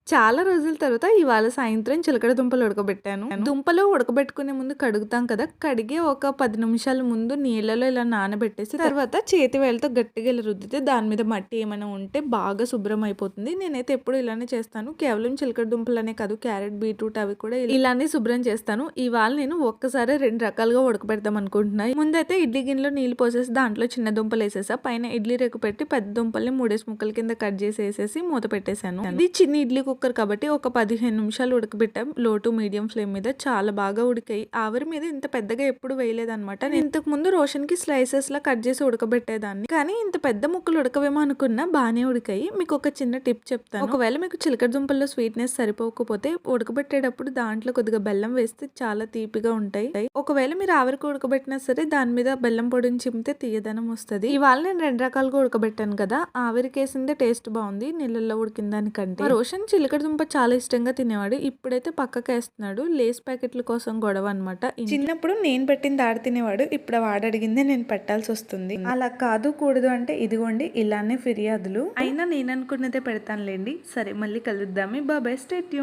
చాలా రోజుల తర్వాత ఇవాళ సాయంత్రం చిలకడ దుంపలు ఉడకబెట్టాను. దుంపలు ఉడకబెట్టుకునే ముందు కడుగుతాం కదా! కడిగి ఒక 10 నిమిషాల ముందు నీళ్ళలో ఇలా నానబెట్టేసి తర్వాత చేతి వేళ్ళతో గట్టిగా ఇలా రుద్దితే దాని మీద మట్టి ఏమైనా ఉంటే బాగా శుభ్రం అయిపోతుంది. నేనైతే ఎప్పుడు ఇలానే చేస్తాను. కేవలం చిలకడ దుంపలనే కాదు, క్యారెట్, బీట్రూట్ అవి కూడా ఇలానే శుభ్రం చేస్తాను. ఇవాళ నేను ఒక్కసారి 2 రకాలుగా ఉడకబెడదాం అనుకుంటున్నా. ముందైతే ఇడ్లీ గిన్నెలో నీళ్ళు పోసేసి దాంట్లో చిన్న దుంపలు వేసేసా. పైన ఇడ్లీ రేకు పెట్టి పెద్ద దుంపల్ని 3 ముక్కల కింద కట్ చేసి వేసేసి మూత పెట్టేశాను. ఇది చిన్న ఇడ్లీ కుక్కర్ కాబట్టి ఒక 15 నిమిషాలు ఉడకబెట్టాం లో టు మీడియం ఫ్లేమ్ మీద. చాలా బాగా ఉడికాయి. ఆవిరి మీద ఇంత పెద్దగా ఎప్పుడు వేయలేదన్నమాట. నేను ఇంతకు ముందు రోషన్ కి స్లైసెస్ లా కట్ చేసి ఉడకబెట్టేదాన్ని, కానీ ఇంత పెద్ద ముక్కలు ఉడకవేమో అనుకున్నా బాగానే ఉడికాయి. మీకు ఒక చిన్న టిప్ చెప్తాను. ఒకవేళ మీకు చిలకడ దుంపల్లో స్వీట్నెస్ సరిపోకపోతే ఉడకబెట్టేటప్పుడు దాంట్లో కొద్దిగా బెల్లం వేస్తే చాలా తీపిగా ఉంటాయి. ఒకవేళ మీరు ఆవిరికి ఉడకబెట్టినా సరే దాని మీద బెల్లం పొడిని చిమ్మితే తీయదనం వస్తుంది. ఇవాళ నేను 2 రకాలుగా ఉడకబెట్టాను కదా, ఆవిరికి వేసిందే టేస్ట్ బాగుంది నీళ్ళల్లో ఉడికిన దానికంటే. రోషన్ చిలకడ దుంప చాలా ఇష్టంగా తినేవాడు. ఇప్పుడైతే పక్కకేస్తున్నాడు. లేస్ ప్యాకెట్ల కోసం గొడవ అనమాట. చిన్నప్పుడు నేను పెట్టింది ఆడ తినేవాడు. ఇప్పుడు వాడు అడిగిందే నేను పెట్టాల్సి వస్తుంది. అలా కాదు కూడదు అంటే ఇదిగోండి ఇలానే ఫిర్యాదులు. అయినా నేను అనుకున్నదే పెడతానులేండి. సరే మళ్ళీ కలుద్దామే. Bye, stay tune.